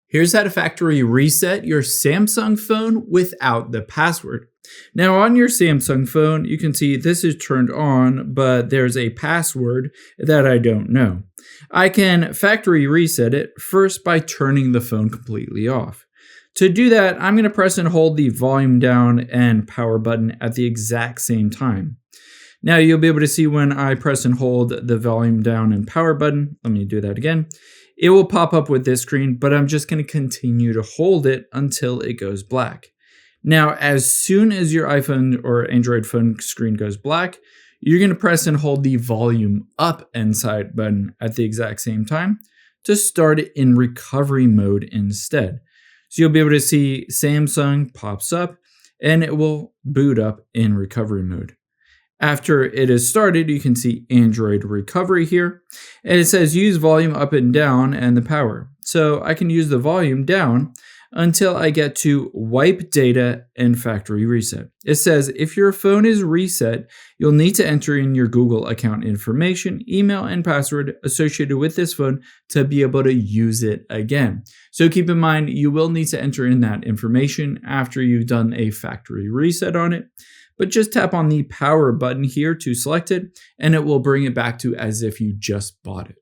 Here's how to factory reset your Samsung phone without the password. Now on your Samsung phone, you can see this is turned on, but there's a password that I don't know. I can factory reset it first by turning the phone completely off. To do that, I'm going to press and hold the volume down and power button at the exact same time. Now you'll be able to see when I press and hold the volume down and power button. Let me do that again. It will pop up with this screen, but I'm just going to continue to hold it until it goes black. Now, as soon as your iPhone or Android phone screen goes black, you're going to press and hold the volume up and side button at the exact same time to start it in recovery mode instead. So you'll be able to see Samsung pops up and it will boot up in recovery mode. After it is started, you can see Android recovery here, and it says use volume up and down and the power. So I can use the volume down until I get to wipe data and factory reset. It says if your phone is reset, you'll need to enter in your Google account information, email, and password associated with this phone to be able to use it again. So keep in mind, you will need to enter in that information after you've done a factory reset on it. But just tap on the power button here to select it, and it will bring it back to as if you just bought it.